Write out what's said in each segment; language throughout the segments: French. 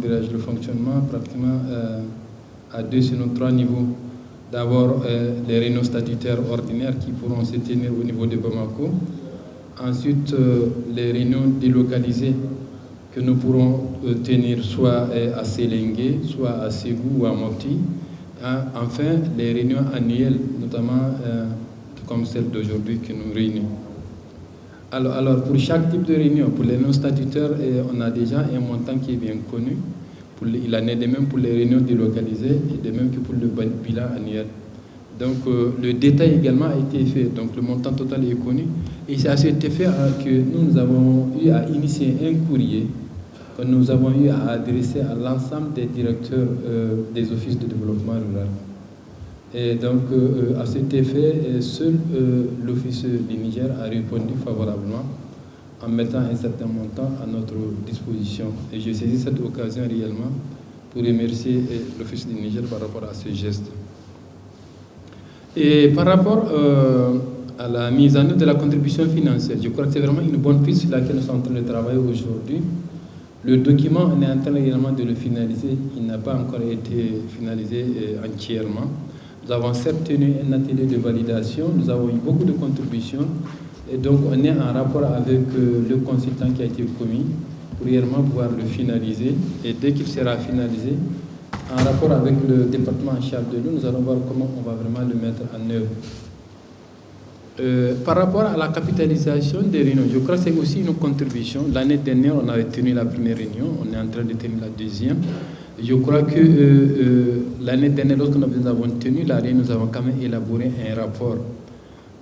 le fonctionnement pratiquement à deux, sinon trois niveaux. D'abord, les réunions statutaires ordinaires qui pourront se tenir au niveau de Bamako. Ensuite, les réunions délocalisées que nous pourrons tenir soit à Sélingué, soit à Ségou ou à Mopti. Enfin, les réunions annuelles, notamment comme celle d'aujourd'hui que nous réunissons. Alors, pour chaque type de réunion, pour les réunions statutaires, on a déjà un montant qui est bien connu. Il en est de même pour les réunions délocalisées et de même que pour le bilan annuel. Donc, le détail également a été fait. Donc, le montant total est connu. Et c'est à cet effet que nous avons eu à initier un courrier que nous avons eu à adresser à l'ensemble des directeurs des offices de développement rural. Et donc, à cet effet, seul l'Office du Niger a répondu favorablement en mettant un certain montant à notre disposition. Et je saisis cette occasion réellement pour remercier l'Office du Niger par rapport à ce geste. Et par rapport à la mise en œuvre de la contribution financière, je crois que c'est vraiment une bonne piste sur laquelle nous sommes en train de travailler aujourd'hui. Le document, on est en train réellement de le finaliser. Il n'a pas encore été finalisé entièrement. Nous avons certes tenu un atelier de validation, nous avons eu beaucoup de contributions et donc on est en rapport avec le consultant qui a été commis pour réellement pouvoir le finaliser et dès qu'il sera finalisé, en rapport avec le département en charge de l'eau, nous allons voir comment on va vraiment le mettre en œuvre. Par rapport à la capitalisation des réunions, je crois que c'est aussi une contribution. L'année dernière, on avait tenu la première réunion, on est en train de tenir la deuxième. Je crois que l'année dernière, lorsque nous avons tenu la réunion, nous avons quand même élaboré un rapport.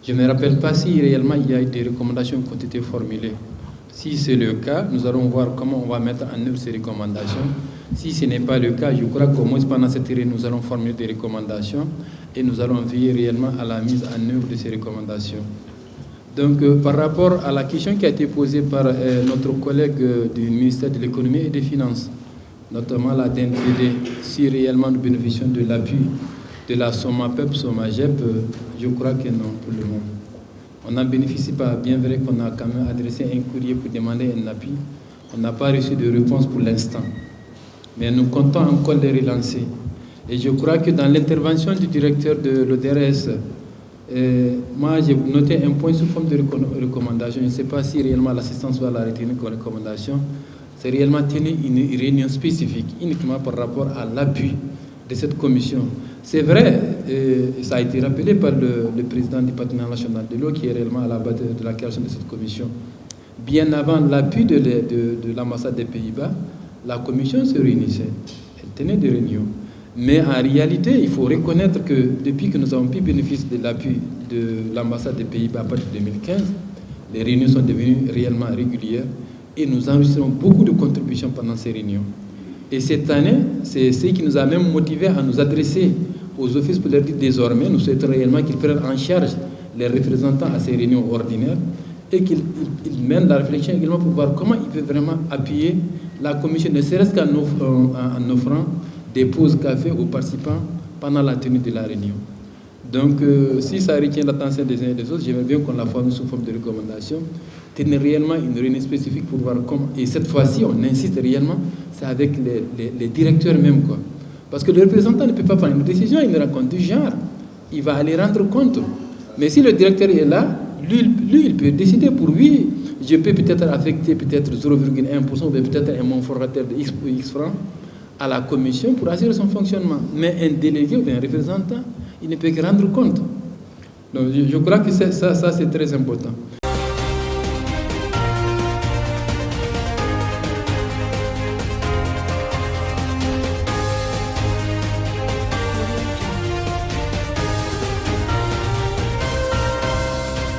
Je ne me rappelle pas si réellement il y a eu des recommandations qui ont été formulées. Si c'est le cas, nous allons voir comment on va mettre en œuvre ces recommandations. Si ce n'est pas le cas, je crois qu'au moins pendant cette réunion, nous allons formuler des recommandations et nous allons veiller réellement à la mise en œuvre de ces recommandations. Donc, par rapport à la question qui a été posée par notre collègue du ministère de l'économie et des finances, notamment la DNPD, si réellement nous bénéficions de l'appui de la SOMAPEP, SOMAGEP, je crois que non pour le moment. On n'en bénéficie pas, bien vrai qu'on a quand même adressé un courrier pour demander un appui. On n'a pas reçu de réponse pour l'instant. Mais nous comptons encore les relancer. Et je crois que dans l'intervention du directeur de l'ODRS, moi j'ai noté un point sous forme de recommandation. Je ne sais pas si réellement l'assistance va la retenir comme recommandation. C'est réellement tenir une réunion spécifique, uniquement par rapport à l'appui de cette commission. C'est vrai, ça a été rappelé par le président du partenariat national de l'eau, qui est réellement à la base de la création de cette commission. Bien avant l'appui de l'ambassade des Pays-Bas, la commission se réunissait, elle tenait des réunions. Mais en réalité, il faut reconnaître que depuis que nous avons pu bénéficier de l'appui de l'ambassade des Pays-Bas à partir de 2015, les réunions sont devenues réellement régulières et nous enregistrons beaucoup de contributions pendant ces réunions. Et cette année, c'est ce qui nous a même motivés à nous adresser aux offices pour leur dire désormais, nous souhaitons réellement qu'ils prennent en charge les représentants à ces réunions ordinaires et qu'ils mènent la réflexion également pour voir comment ils peuvent vraiment appuyer la commission, ne serait-ce qu'en offrant des pauses café aux participants pendant la tenue de la réunion. Donc, si ça retient l'attention des uns et des autres, j'aimerais bien qu'on la forme sous forme de recommandation, tenir réellement une réunion spécifique pour voir comment. Et cette fois-ci, on insiste réellement, c'est avec les directeurs même, quoi. Parce que le représentant ne peut pas prendre une décision, il ne raconte du genre. Il va aller rendre compte. Mais si le directeur est là, lui il peut décider pour lui. Je peux peut-être affecter peut-être 0,1% ou peut-être un montant forfaitaire de X ou X francs à la commission pour assurer son fonctionnement. Mais un délégué ou un représentant, il ne peut que rendre compte. Donc je crois que ça c'est très important.